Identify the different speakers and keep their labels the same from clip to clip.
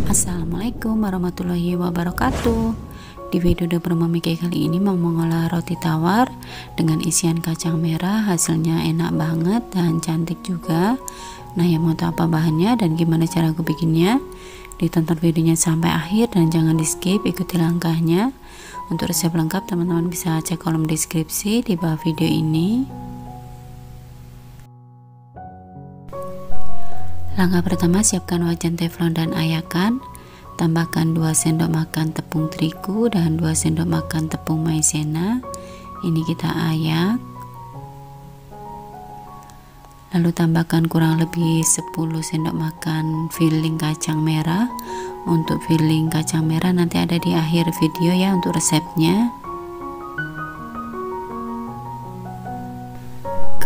Speaker 1: Assalamualaikum warahmatullahi wabarakatuh. Di video dapur Mami K kali ini mau mengolah roti tawar dengan isian kacang merah. Hasilnya enak banget dan cantik juga. Nah, yang mau tahu apa bahannya dan gimana cara aku bikinnya, ditonton videonya sampai akhir dan jangan di skip, ikuti langkahnya. Untuk resep lengkap teman-teman bisa cek kolom deskripsi di bawah video ini. Langkah pertama, siapkan wajan teflon dan ayakan. Tambahkan 2 sendok makan tepung terigu dan 2 sendok makan tepung maizena. Ini kita ayak. Lalu tambahkan kurang lebih 10 sendok makan filling kacang merah. Untuk filling kacang merah nanti ada di akhir video ya untuk resepnya.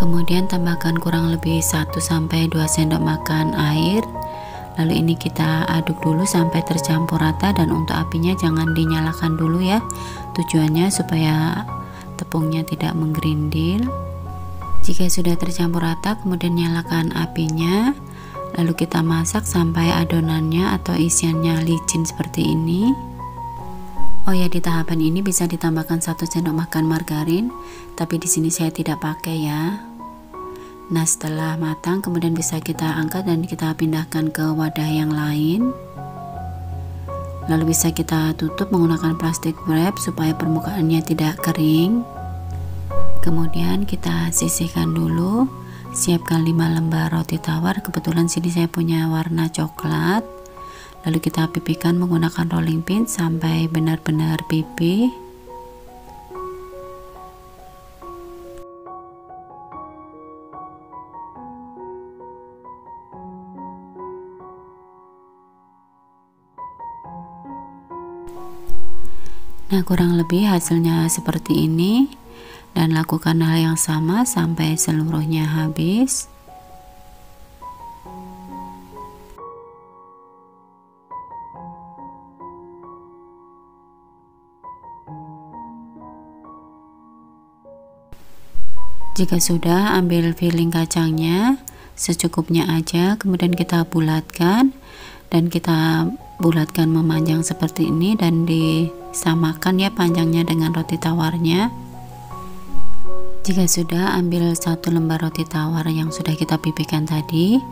Speaker 1: Kemudian tambahkan kurang lebih 1-2 sendok makan air. Lalu ini kita aduk dulu sampai tercampur rata, dan untuk apinya jangan dinyalakan dulu ya. Tujuannya supaya tepungnya tidak menggerindil. Jika sudah tercampur rata, kemudian nyalakan apinya. Lalu kita masak sampai adonannya atau isiannya licin seperti ini. Oh ya, di tahapan ini bisa ditambahkan 1 sendok makan margarin, tapi di sini saya tidak pakai ya. Nah, setelah matang kemudian bisa kita angkat dan kita pindahkan ke wadah yang lain. Lalu bisa kita tutup menggunakan plastik wrap supaya permukaannya tidak kering. Kemudian kita sisihkan dulu. Siapkan 5 lembar roti tawar. Kebetulan sini saya punya warna coklat. Lalu kita pipihkan menggunakan rolling pin sampai benar-benar pipih. Nah, kurang lebih hasilnya seperti ini, dan lakukan hal yang sama sampai seluruhnya habis. Jika sudah, ambil filling kacangnya secukupnya aja, kemudian kita bulatkan dan kita bulatkan memanjang seperti ini dan disamakan ya panjangnya dengan roti tawarnya. Jika sudah, ambil 1 lembar roti tawar yang sudah kita pipihkan tadi,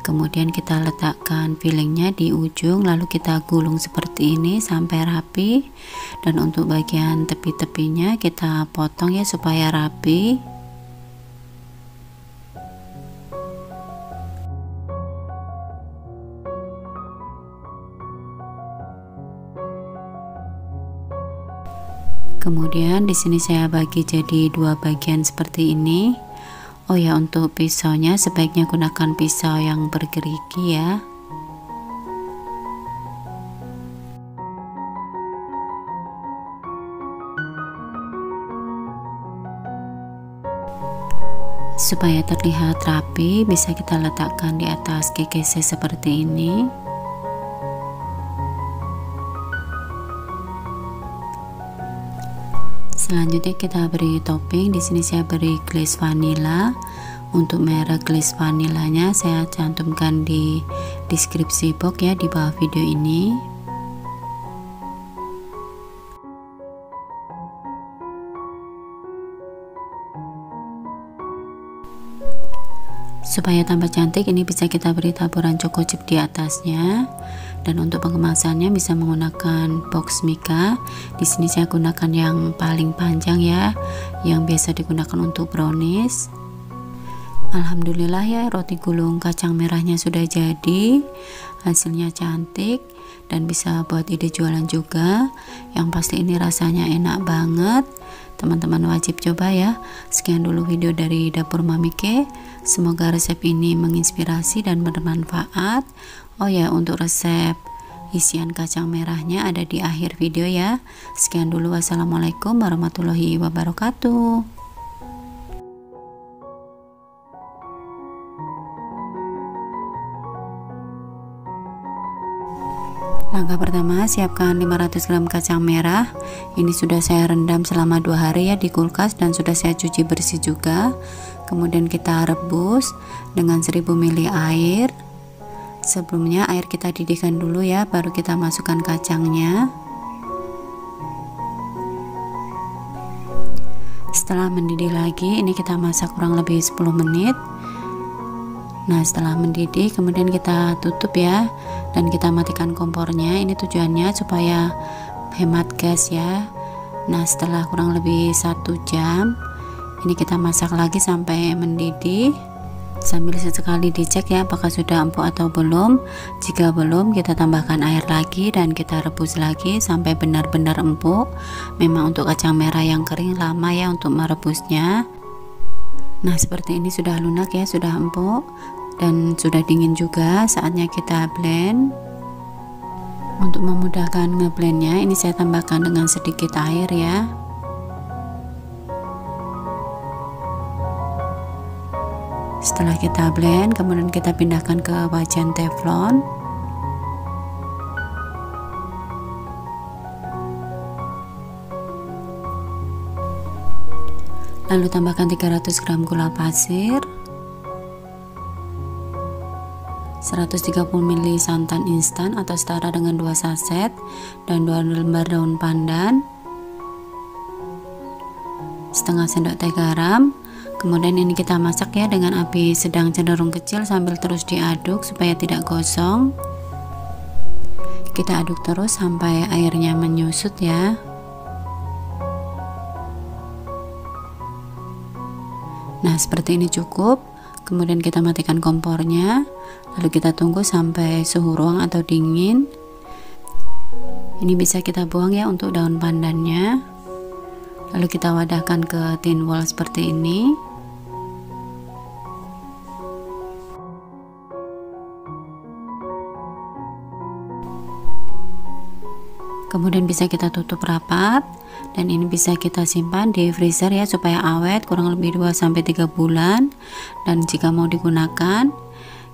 Speaker 1: kemudian kita letakkan fillingnya di ujung, lalu kita gulung seperti ini sampai rapi, dan untuk bagian tepi-tepinya kita potong ya supaya rapi. Kemudian di sini saya bagi jadi 2 bagian seperti ini. Oh ya, untuk pisaunya sebaiknya gunakan pisau yang bergerigi ya. Supaya terlihat rapi, bisa kita letakkan di atas KKC seperti ini. Selanjutnya kita beri topping. Di sini saya beri glaze vanilla. Untuk merek glaze vanillanya saya cantumkan di deskripsi box ya di bawah video ini. Supaya tambah cantik, ini bisa kita beri taburan choco chip di atasnya. Dan untuk pengemasannya bisa menggunakan box Mika. Di sini saya gunakan yang paling panjang ya, yang biasa digunakan untuk brownies. Alhamdulillah ya, roti gulung kacang merahnya sudah jadi. Hasilnya cantik dan bisa buat ide jualan juga. Yang pasti ini rasanya enak banget. Teman-teman wajib coba ya. Sekian dulu video dari dapur Mami K. Semoga resep ini menginspirasi dan bermanfaat. Oh ya, untuk resep isian kacang merahnya ada di akhir video ya. Sekian dulu, wassalamualaikum warahmatullahi wabarakatuh. Langkah pertama, siapkan 500 gram kacang merah. Ini sudah saya rendam selama 2 hari ya di kulkas dan sudah saya cuci bersih juga. Kemudian kita rebus dengan 1000 ml air Sebelumnya air kita didihkan dulu ya, baru kita masukkan kacangnya. Setelah mendidih lagi, ini kita masak kurang lebih 10 menit. Nah, setelah mendidih kemudian kita tutup ya, dan kita matikan kompornya. Ini tujuannya supaya hemat gas ya. Nah, setelah kurang lebih 1 jam, ini kita masak lagi sampai mendidih. Sambil sesekali dicek ya apakah sudah empuk atau belum. Jika belum, kita tambahkan air lagi dan kita rebus lagi sampai benar-benar empuk. Memang untuk kacang merah yang kering lama ya untuk merebusnya. Nah, seperti ini sudah lunak ya, sudah empuk dan sudah dingin juga. Saatnya kita blend. Untuk memudahkan ngeblendnya, ini saya tambahkan dengan sedikit air ya. Setelah kita blend, kemudian kita pindahkan ke wajan teflon. Lalu tambahkan 300 gram gula pasir, 130 ml santan instan atau setara dengan 2 saset, dan 2 lembar daun pandan, setengah sendok teh garam. Kemudian ini kita masak ya dengan api sedang cenderung kecil sambil terus diaduk supaya tidak gosong. Kita aduk terus sampai airnya menyusut ya. Nah, seperti ini cukup. Kemudian kita matikan kompornya, lalu kita tunggu sampai suhu ruang atau dingin. Ini bisa kita buang ya untuk daun pandannya. Lalu kita wadahkan ke tin wall seperti ini. Kemudian bisa kita tutup rapat, dan ini bisa kita simpan di freezer ya supaya awet kurang lebih 2-3 bulan. Dan jika mau digunakan,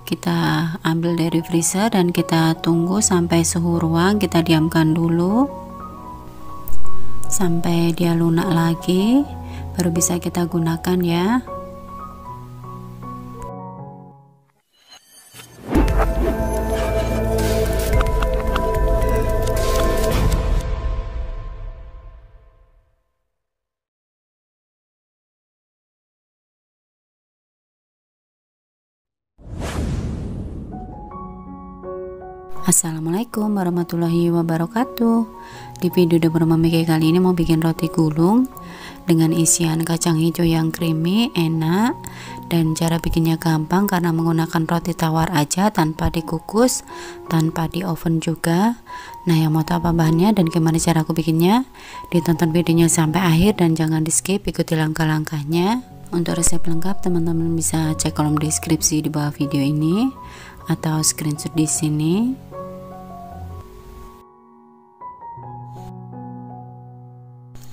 Speaker 1: kita ambil dari freezer dan kita tunggu sampai suhu ruang, kita diamkan dulu sampai dia lunak lagi, baru bisa kita gunakan ya. Assalamualaikum warahmatullahi wabarakatuh. Di video dapur Mami kali ini mau bikin roti gulung dengan isian kacang hijau yang creamy, enak, dan cara bikinnya gampang karena menggunakan roti tawar aja tanpa dikukus, tanpa di oven juga. Nah, yang mau tahu apa bahannya dan gimana cara aku bikinnya, ditonton videonya sampai akhir dan jangan di skip, ikuti langkah-langkahnya. Untuk resep lengkap teman-teman bisa cek kolom deskripsi di bawah video ini atau screenshot di sini.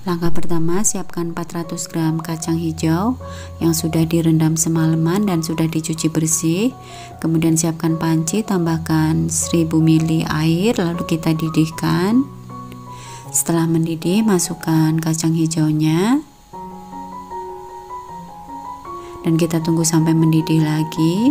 Speaker 1: Langkah pertama, siapkan 400 gram kacang hijau yang sudah direndam semalaman dan sudah dicuci bersih. Kemudian siapkan panci, tambahkan 1000 ml air, lalu kita didihkan. Setelah mendidih, masukkan kacang hijaunya dan kita tunggu sampai mendidih lagi.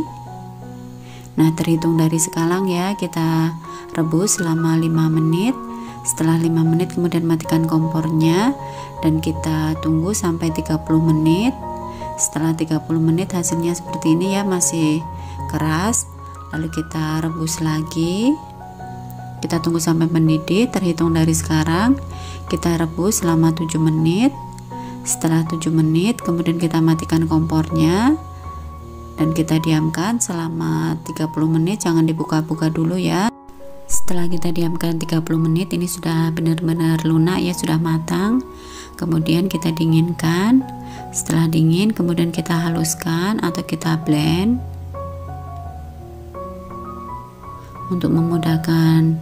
Speaker 1: Nah, terhitung dari sekarang ya, kita rebus selama 5 menit. Setelah 5 menit kemudian matikan kompornya dan kita tunggu sampai 30 menit. Setelah 30 menit hasilnya seperti ini ya, masih keras. Lalu kita rebus lagi. Kita tunggu sampai mendidih, terhitung dari sekarang. Kita rebus selama 7 menit. Setelah 7 menit kemudian kita matikan kompornya dan kita diamkan selama 30 menit. Jangan dibuka-buka dulu ya. Setelah kita diamkan 30 menit, ini sudah benar-benar lunak ya, sudah matang. Kemudian kita dinginkan. Setelah dingin kemudian kita haluskan atau kita blend. Untuk memudahkan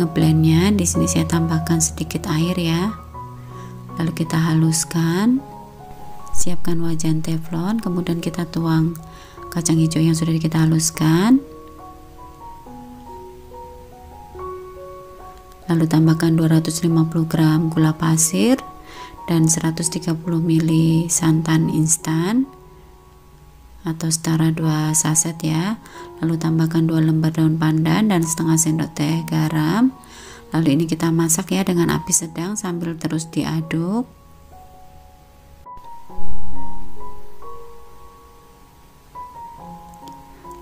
Speaker 1: ngeblendnya, di sini saya tambahkan sedikit air ya. Lalu kita haluskan. Siapkan wajan teflon, kemudian kita tuang kacang hijau yang sudah kita haluskan. Lalu tambahkan 250 gram gula pasir dan 130 ml santan instan. atau setara 2 saset ya. Lalu tambahkan 2 lembar daun pandan dan setengah sendok teh garam. Lalu ini kita masak ya dengan api sedang sambil terus diaduk.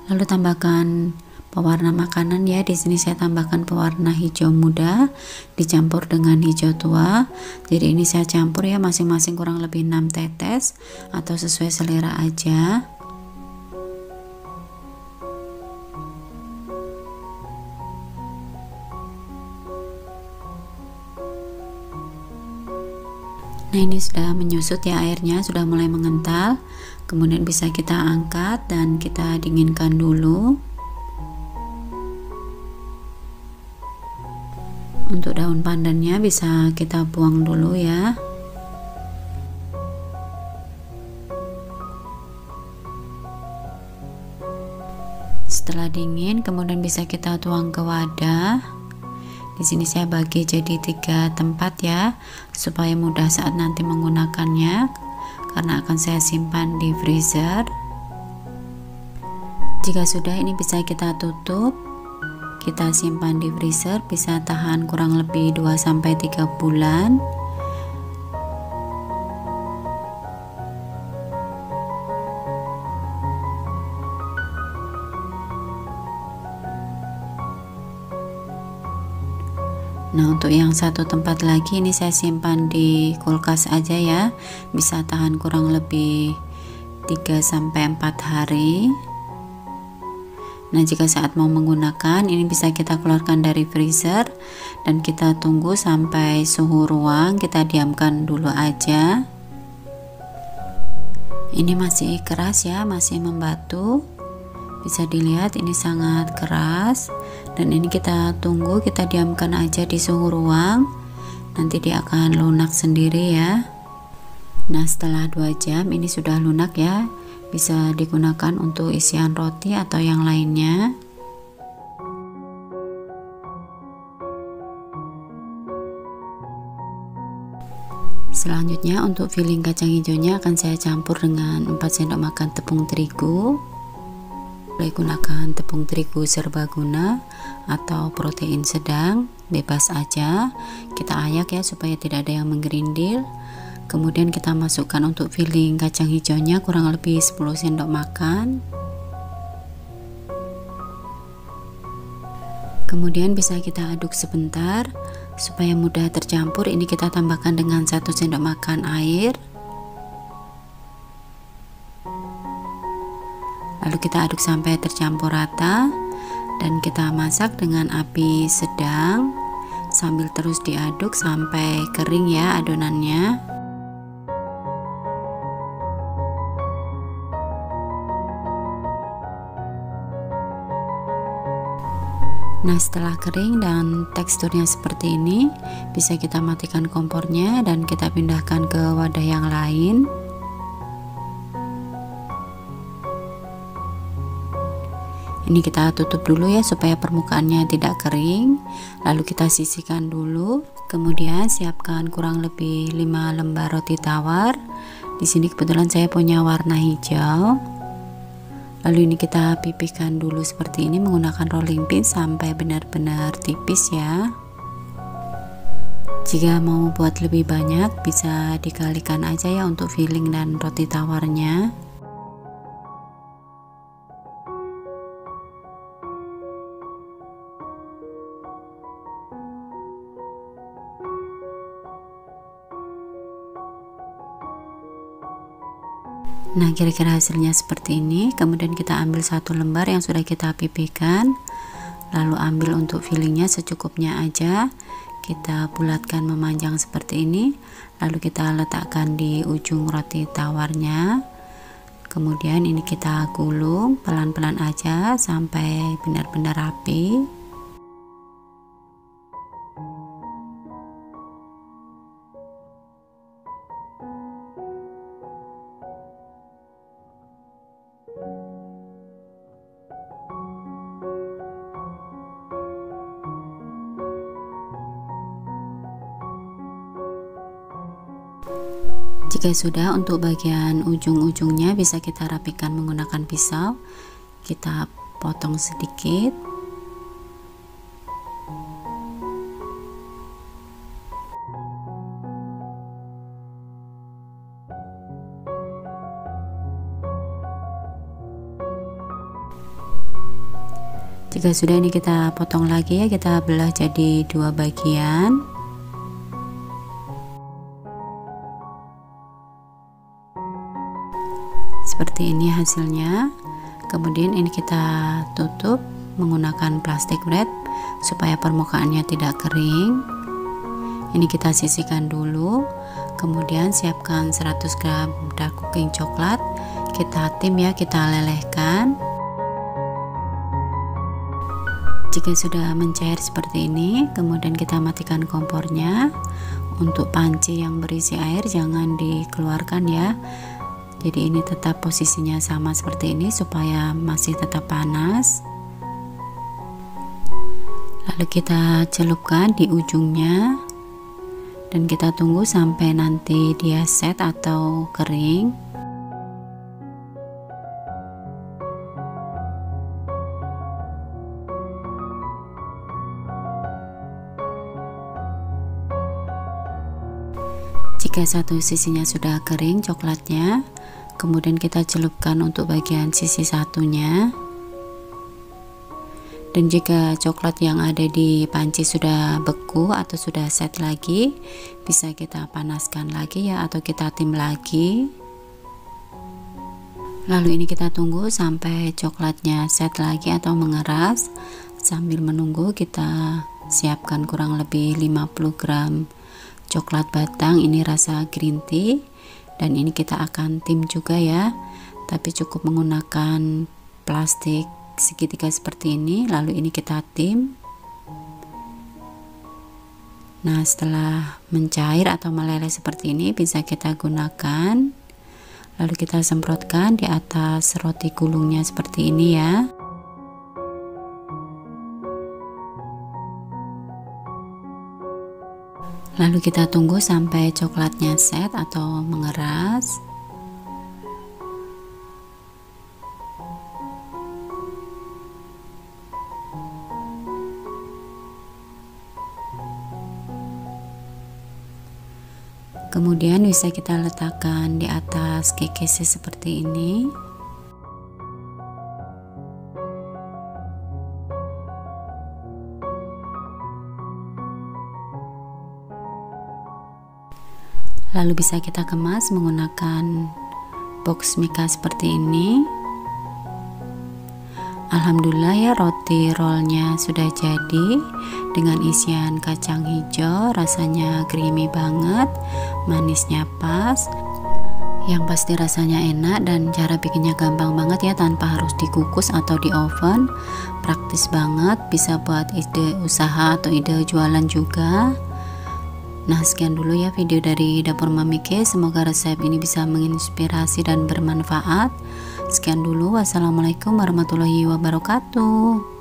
Speaker 1: Lalu tambahkan pewarna makanan ya. Di sini saya tambahkan pewarna hijau muda dicampur dengan hijau tua. Jadi ini saya campur ya, masing-masing kurang lebih 6 tetes atau sesuai selera aja. Nah, ini sudah menyusut ya, airnya sudah mulai mengental. Kemudian bisa kita angkat dan kita dinginkan dulu. Untuk daun pandannya bisa kita buang dulu ya. Setelah dingin, kemudian bisa kita tuang ke wadah. Di sini saya bagi jadi 3 tempat ya, supaya mudah saat nanti menggunakannya, karena akan saya simpan di freezer. Jika sudah, ini bisa kita tutup, kita simpan di freezer, bisa tahan kurang lebih 2-3 bulan. Nah, untuk yang satu tempat lagi ini saya simpan di kulkas aja ya, bisa tahan kurang lebih 3-4 hari. Nah, jika saat mau menggunakan ini bisa kita keluarkan dari freezer dan kita tunggu sampai suhu ruang, kita diamkan dulu aja. Ini masih keras ya, masih membatu. Bisa dilihat ini sangat keras, dan ini kita tunggu, kita diamkan aja di suhu ruang, nanti dia akan lunak sendiri ya. Nah, setelah 2 jam ini sudah lunak ya, bisa digunakan untuk isian roti atau yang lainnya. Selanjutnya untuk filling kacang hijaunya akan saya campur dengan 4 sendok makan tepung terigu. Boleh gunakan tepung terigu serbaguna atau protein sedang, bebas aja. Kita ayak ya supaya tidak ada yang menggerindil. Kemudian kita masukkan untuk filling kacang hijaunya kurang lebih 10 sendok makan. Kemudian bisa kita aduk sebentar supaya mudah tercampur. Ini kita tambahkan dengan 1 sendok makan air. Lalu kita aduk sampai tercampur rata dan kita masak dengan api sedang sambil terus diaduk sampai kering ya adonannya. Nah, setelah kering dan teksturnya seperti ini, bisa kita matikan kompornya dan kita pindahkan ke wadah yang lain. Ini kita tutup dulu ya supaya permukaannya tidak kering. Lalu kita sisihkan dulu. Kemudian siapkan kurang lebih 5 lembar roti tawar. Di sini kebetulan saya punya warna hijau. Lalu ini kita pipihkan dulu seperti ini menggunakan rolling pin sampai benar-benar tipis ya. Jika mau buat lebih banyak bisa dikalikan aja ya untuk filling dan roti tawarnya. Nah, kira-kira hasilnya seperti ini. Kemudian kita ambil 1 lembar yang sudah kita pipihkan, lalu ambil untuk fillingnya secukupnya aja, kita bulatkan memanjang seperti ini, lalu kita letakkan di ujung roti tawarnya. Kemudian ini kita gulung pelan-pelan aja sampai benar-benar rapi. Jika Jika sudah, untuk bagian ujung-ujungnya bisa kita rapikan menggunakan pisau. Kita potong sedikit. Jika sudah, ini kita potong lagi ya, kita belah jadi 2 bagian. Seperti ini hasilnya. Kemudian ini kita tutup menggunakan plastik wrap supaya permukaannya tidak kering. Ini kita sisihkan dulu. Kemudian siapkan 100 gram dark cooking coklat. Kita tim ya, kita lelehkan. Jika sudah mencair seperti ini, kemudian kita matikan kompornya. Untuk panci yang berisi air jangan dikeluarkan ya. Jadi ini tetap posisinya sama seperti ini supaya masih tetap panas. Lalu kita celupkan di ujungnya dan kita tunggu sampai nanti dia set atau kering. Jika satu sisinya sudah kering coklatnya, kemudian kita celupkan untuk bagian sisi satunya. Dan jika coklat yang ada di panci sudah beku atau sudah set lagi, bisa kita panaskan lagi ya, atau kita tim lagi. Lalu ini kita tunggu sampai coklatnya set lagi atau mengeras. Sambil menunggu kita siapkan kurang lebih 50 gram coklat batang, ini rasa green tea. Dan ini kita akan tim juga ya, tapi cukup menggunakan plastik segitiga seperti ini. Lalu ini kita tim. Nah, setelah mencair atau meleleh seperti ini bisa kita gunakan. Lalu kita semprotkan di atas roti gulungnya seperti ini ya. Lalu kita tunggu sampai coklatnya set atau mengeras. Kemudian bisa kita letakkan di atas kekese seperti ini. Lalu bisa kita kemas menggunakan box mika seperti ini. Alhamdulillah ya, roti rollnya sudah jadi dengan isian kacang hijau, rasanya creamy banget, manisnya pas, yang pasti rasanya enak dan cara bikinnya gampang banget ya, tanpa harus dikukus atau di oven. Praktis banget, bisa buat ide usaha atau ide jualan juga. Nah, sekian dulu ya video dari Dapur Mami K. Semoga resep ini bisa menginspirasi dan bermanfaat. Sekian dulu, wassalamualaikum warahmatullahi wabarakatuh.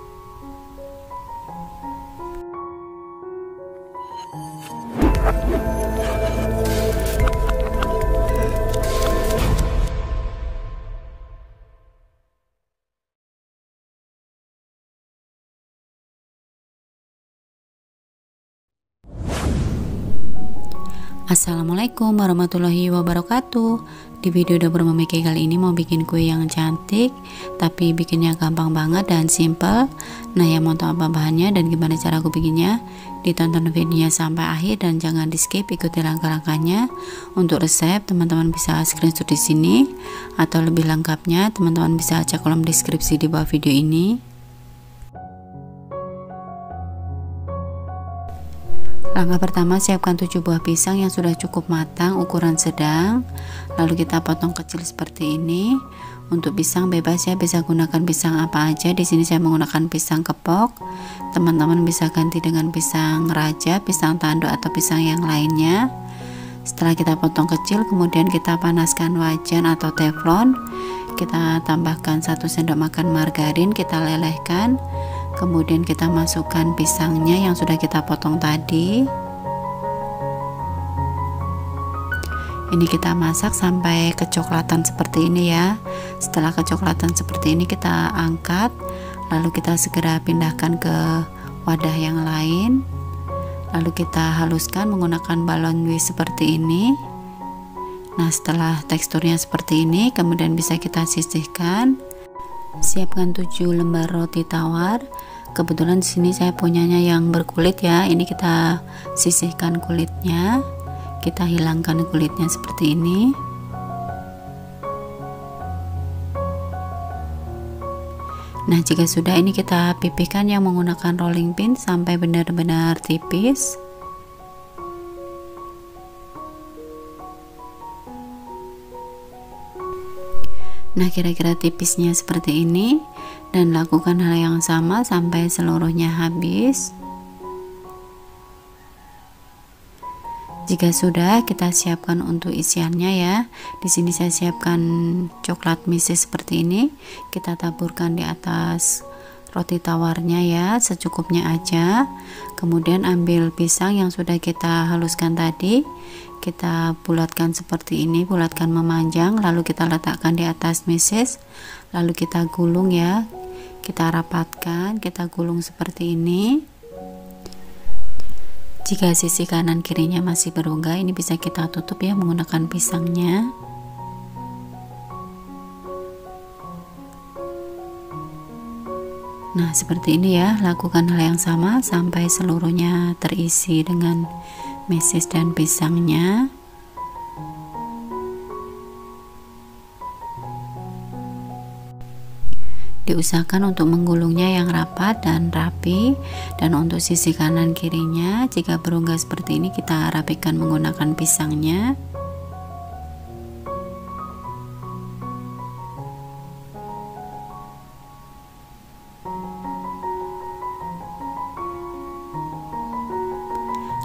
Speaker 1: Assalamualaikum warahmatullahi wabarakatuh. Di video Dapur Mami K kali ini mau bikin kue yang cantik, tapi bikinnya gampang banget dan simple. Nah, yang mau tahu apa bahannya dan gimana cara aku bikinnya, ditonton videonya sampai akhir dan jangan di skip, ikuti langkah-langkahnya. Untuk resep teman-teman bisa screenshot di sini, atau lebih lengkapnya teman-teman bisa cek kolom deskripsi di bawah video ini. Langkah pertama, siapkan 7 buah pisang yang sudah cukup matang, ukuran sedang. Lalu kita potong kecil seperti ini. Untuk pisang bebas ya, bisa gunakan pisang apa aja. Di sini saya menggunakan pisang kepok. Teman-teman bisa ganti dengan pisang raja, pisang tanduk atau pisang yang lainnya. Setelah kita potong kecil, kemudian kita panaskan wajan atau teflon. Kita tambahkan 1 sendok makan margarin, kita lelehkan. Kemudian kita masukkan pisangnya yang sudah kita potong tadi. Ini kita masak sampai kecoklatan seperti ini ya. Setelah kecoklatan seperti ini kita angkat, lalu kita segera pindahkan ke wadah yang lain. Lalu kita haluskan menggunakan balon whisk seperti ini. Nah, setelah teksturnya seperti ini, kemudian bisa kita sisihkan. Siapkan 7 lembar roti tawar. Kebetulan di sini saya punyanya yang berkulit ya. Ini kita sisihkan kulitnya. Kita hilangkan kulitnya seperti ini. Nah, jika sudah, ini kita pipihkan yang menggunakan rolling pin sampai benar-benar tipis. Nah, kira-kira tipisnya seperti ini, dan lakukan hal yang sama sampai seluruhnya habis. Jika sudah, kita siapkan untuk isiannya ya. Di sini saya siapkan coklat misis seperti ini. Kita taburkan di atas roti tawarnya ya, secukupnya aja. Kemudian ambil pisang yang sudah kita haluskan tadi. Kita bulatkan seperti ini, bulatkan memanjang, lalu kita letakkan di atas misis. Lalu kita gulung ya. Kita rapatkan, kita gulung seperti ini. Jika sisi kanan kirinya masih berongga, ini bisa kita tutup ya menggunakan pisangnya. Nah, seperti ini ya, lakukan hal yang sama sampai seluruhnya terisi dengan mesis dan pisangnya. Diusahakan untuk menggulungnya yang rapat dan rapi, dan untuk sisi kanan kirinya jika berongga seperti ini kita rapikan menggunakan pisangnya.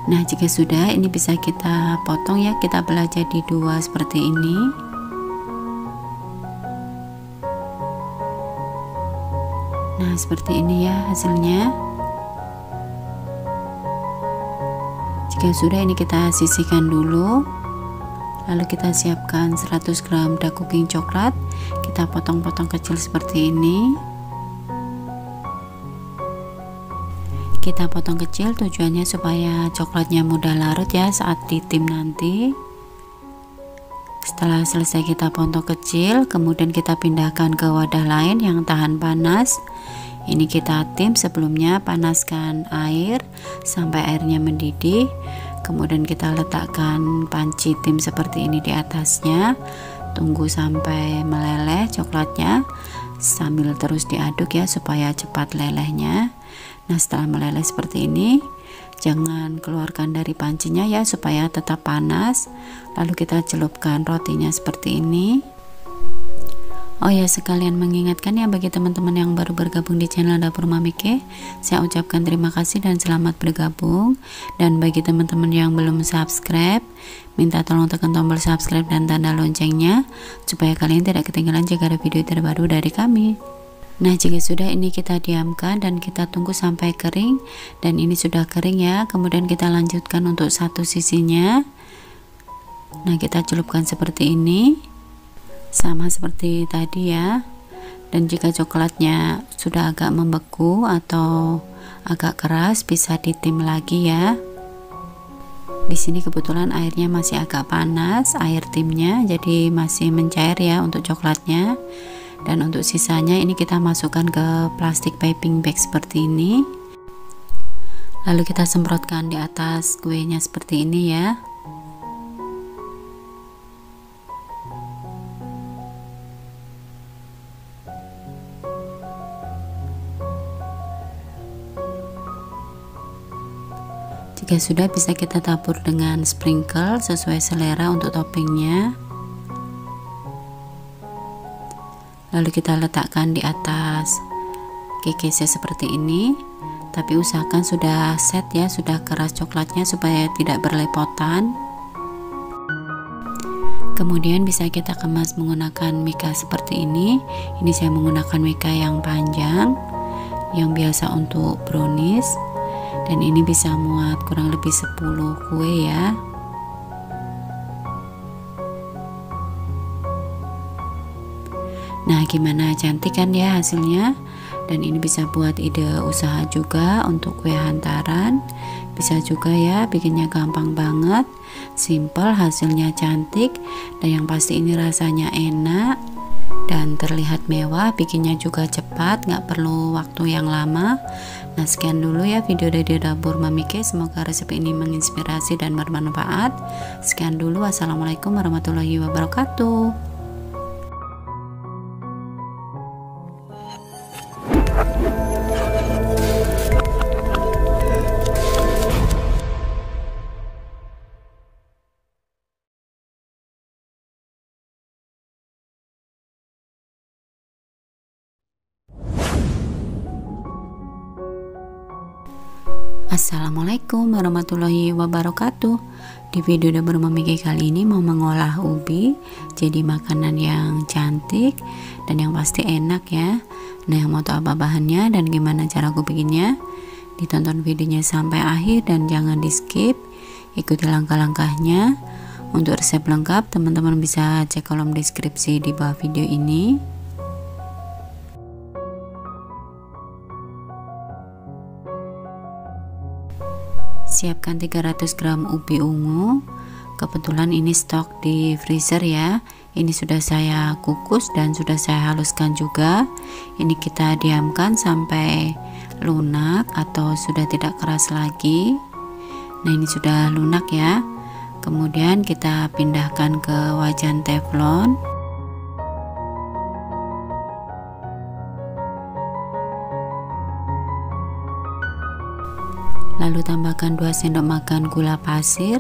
Speaker 1: Nah, jika sudah, ini bisa kita potong ya, kita belah jadi 2 seperti ini. Nah, seperti ini ya hasilnya. Jika sudah, ini kita sisihkan dulu. Lalu kita siapkan 100 gram dark cooking coklat. Kita potong-potong kecil seperti ini. Kita potong kecil tujuannya supaya coklatnya mudah larut ya saat ditim nanti. Setelah selesai kita potong kecil, kemudian kita pindahkan ke wadah lain yang tahan panas. Ini kita tim, sebelumnya panaskan air sampai airnya mendidih. Kemudian kita letakkan panci tim seperti ini di atasnya. Tunggu sampai meleleh coklatnya sambil terus diaduk ya supaya cepat lelehnya. Nah, setelah meleleh seperti ini, jangan keluarkan dari pancinya ya supaya tetap panas. Lalu kita celupkan rotinya seperti ini. Oh ya, sekalian mengingatkan ya bagi teman-teman yang baru bergabung di channel Dapur Mami K, saya ucapkan terima kasih dan selamat bergabung. Dan bagi teman-teman yang belum subscribe, minta tolong tekan tombol subscribe dan tanda loncengnya supaya kalian tidak ketinggalan jika ada video terbaru dari kami. Nah, jika sudah, ini kita diamkan dan kita tunggu sampai kering. Dan ini sudah kering ya. Kemudian kita lanjutkan untuk satu sisinya. Nah, kita celupkan seperti ini, sama seperti tadi ya. Dan jika coklatnya sudah agak membeku atau agak keras, bisa ditim lagi ya. Di sini kebetulan airnya masih agak panas, air timnya, jadi masih mencair ya untuk coklatnya. Dan untuk sisanya ini kita masukkan ke plastik piping bag seperti ini. Lalu kita semprotkan di atas kuenya seperti ini ya. Jika sudah, bisa kita tabur dengan sprinkle sesuai selera untuk toppingnya. Lalu kita letakkan di atas kekese seperti ini, tapi usahakan sudah set ya, sudah keras coklatnya supaya tidak berlepotan. Kemudian bisa kita kemas menggunakan mika seperti ini. Ini saya menggunakan mika yang panjang, yang biasa untuk brownies, dan ini bisa muat kurang lebih 10 kue ya. Nah, gimana, cantik kan ya hasilnya? Dan ini bisa buat ide usaha juga untuk kue hantaran. Bisa juga ya, bikinnya gampang banget, simple, hasilnya cantik, dan yang pasti ini rasanya enak dan terlihat mewah. Bikinnya juga cepat, nggak perlu waktu yang lama. Nah, sekian dulu ya video dari dapur Mami K. Semoga resep ini menginspirasi dan bermanfaat. Sekian dulu, wassalamualaikum warahmatullahi wabarakatuh. Assalamualaikum warahmatullahi wabarakatuh. Di video dapur Mami K kali ini mau mengolah ubi jadi makanan yang cantik dan yang pasti enak ya. Nah, yang mau tahu apa bahannya dan gimana cara aku bikinnya, ditonton videonya sampai akhir dan jangan di skip, ikuti langkah-langkahnya. Untuk resep lengkap teman-teman bisa cek kolom deskripsi di bawah video ini. Siapkan 300 gram ubi ungu. Kebetulan ini stok di freezer ya. Ini sudah saya kukus dan sudah saya haluskan juga. Ini kita diamkan sampai lunak atau sudah tidak keras lagi. Nah, ini sudah lunak ya. Kemudian kita pindahkan ke wajan teflon. Lalu tambahkan 2 sendok makan gula pasir.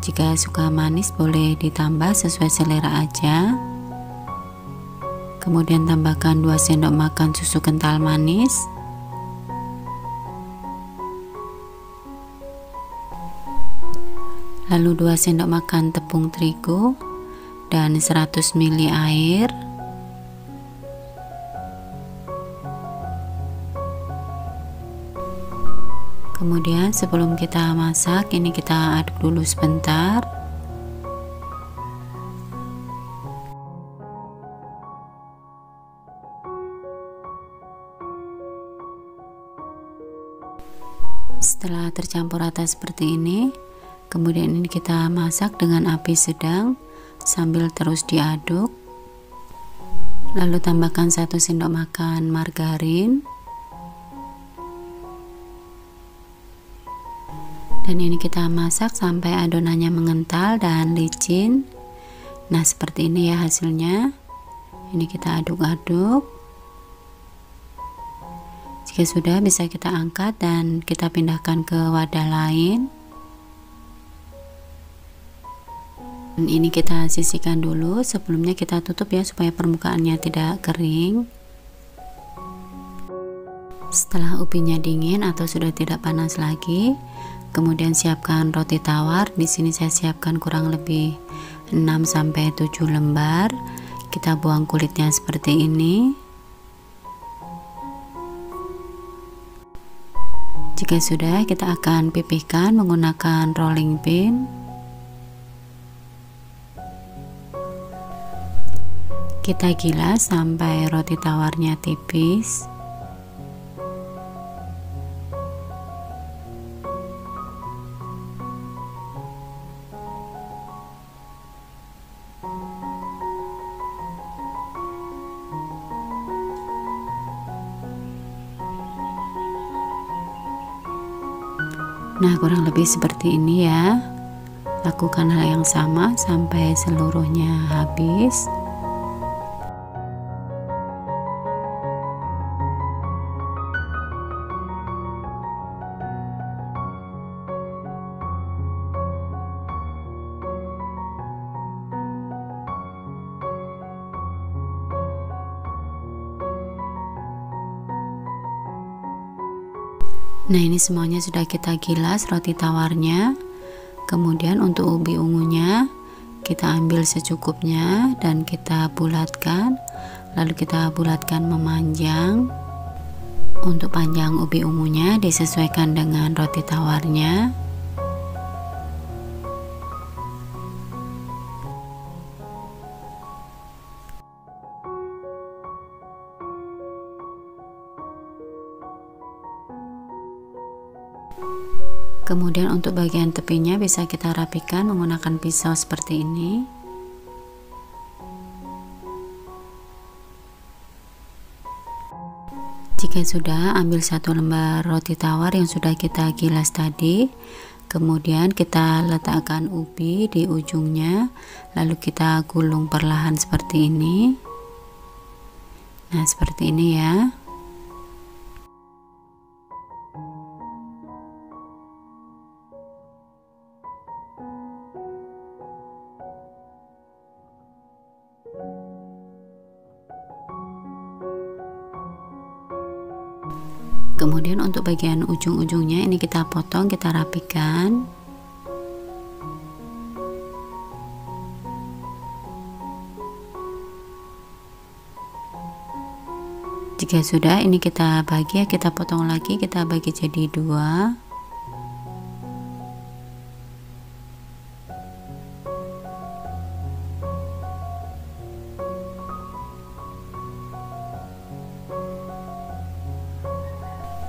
Speaker 1: Jika suka manis boleh ditambah sesuai selera aja. Kemudian tambahkan 2 sendok makan susu kental manis. Lalu 2 sendok makan tepung terigu dan 100 ml air. Kemudian sebelum kita masak, ini kita aduk dulu sebentar. Setelah tercampur rata seperti ini, kemudian ini kita masak dengan api sedang sambil terus diaduk. Lalu tambahkan 1 sendok makan margarin. Dan ini kita masak sampai adonannya mengental dan licin. Nah, seperti ini ya hasilnya. Ini kita aduk-aduk. Jika sudah, bisa kita angkat dan kita pindahkan ke wadah lain. Dan ini kita sisihkan dulu. Sebelumnya kita tutup ya supaya permukaannya tidak kering. Setelah ubinya dingin atau sudah tidak panas lagi, kemudian siapkan roti tawar. Di sini saya siapkan kurang lebih 6 sampai 7 lembar. Kita buang kulitnya seperti ini. Jika sudah, kita akan pipihkan menggunakan rolling pin. Kita gilas sampai roti tawarnya tipis. Nah, kurang lebih seperti ini ya. Lakukan hal yang sama sampai seluruhnya habis. Nah, ini semuanya sudah kita gilas roti tawarnya. Kemudian untuk ubi ungunya kita ambil secukupnya dan kita bulatkan. Lalu kita bulatkan memanjang. Untuk panjang ubi ungunya disesuaikan dengan roti tawarnya. Kemudian untuk bagian tepinya bisa kita rapikan menggunakan pisau seperti ini. Jika sudah, ambil satu lembar roti tawar yang sudah kita gilas tadi. Kemudian kita letakkan ubi di ujungnya, lalu kita gulung perlahan seperti ini. Nah, seperti ini ya. Kemudian untuk bagian ujung-ujungnya ini kita potong, kita rapikan. Jika sudah, ini kita bagi ya, kita potong lagi, kita bagi jadi dua.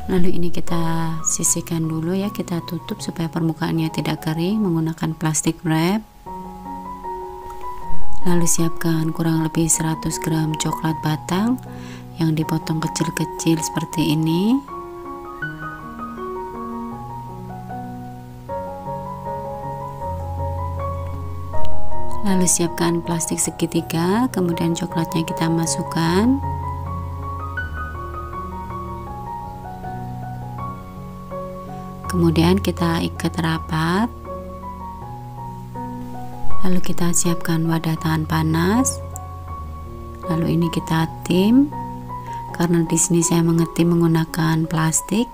Speaker 1: Lalu ini kita sisihkan dulu ya, kita tutup supaya permukaannya tidak kering menggunakan plastik wrap. Lalu siapkan kurang lebih 100 gram coklat batang yang dipotong kecil-kecil seperti ini. Lalu siapkan plastik segitiga, kemudian coklatnya kita masukkan. Kemudian kita ikat rapat. Lalu kita siapkan wadah tahan panas. Lalu ini kita tim. Karena di sini saya mengetim menggunakan plastik,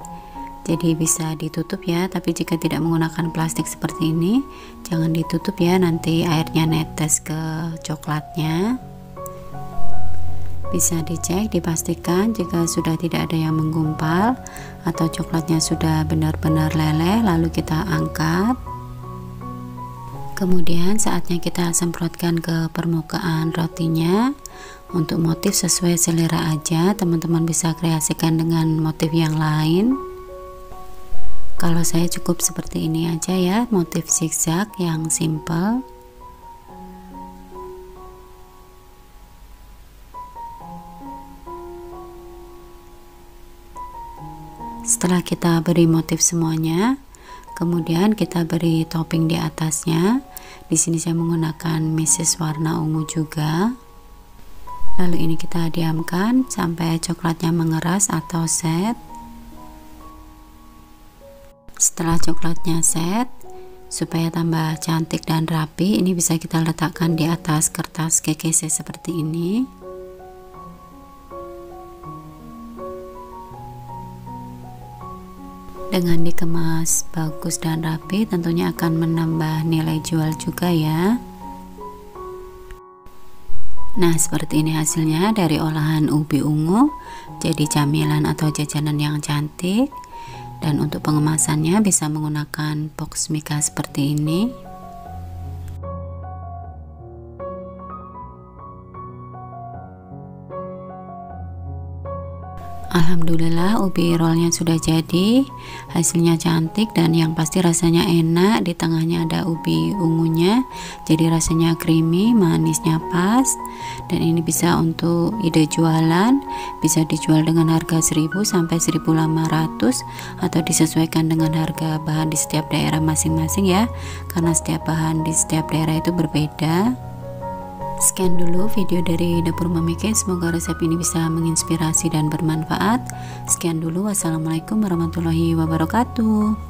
Speaker 1: jadi bisa ditutup ya. Tapi jika tidak menggunakan plastik seperti ini, jangan ditutup ya, nanti airnya netes ke coklatnya. Bisa dicek, dipastikan jika sudah tidak ada yang menggumpal atau coklatnya sudah benar-benar leleh, lalu kita angkat. Kemudian saatnya kita semprotkan ke permukaan rotinya. Untuk motif sesuai selera aja, teman-teman bisa kreasikan dengan motif yang lain. Kalau saya cukup seperti ini aja ya, motif zigzag yang simple. Setelah kita beri motif semuanya, kemudian kita beri topping di atasnya. Di sini saya menggunakan meses warna ungu juga. Lalu ini kita diamkan sampai coklatnya mengeras atau set. Setelah coklatnya set, supaya tambah cantik dan rapi, ini bisa kita letakkan di atas kertas KKC seperti ini. Dengan dikemas bagus dan rapi, tentunya akan menambah nilai jual juga ya. Nah, seperti ini hasilnya dari olahan ubi ungu, jadi camilan atau jajanan yang cantik. Dan untuk pengemasannya bisa menggunakan box mika seperti ini. Alhamdulillah ubi rollnya sudah jadi, hasilnya cantik dan yang pasti rasanya enak. Di tengahnya ada ubi ungunya, jadi rasanya creamy, manisnya pas. Dan ini bisa untuk ide jualan, bisa dijual dengan harga 1000 sampai 1500 atau disesuaikan dengan harga bahan di setiap daerah masing-masing ya, karena setiap bahan di setiap daerah itu berbeda. Sekian dulu video dari Dapur Mami Kay, semoga resep ini bisa menginspirasi dan bermanfaat. Sekian dulu, wassalamualaikum warahmatullahi wabarakatuh.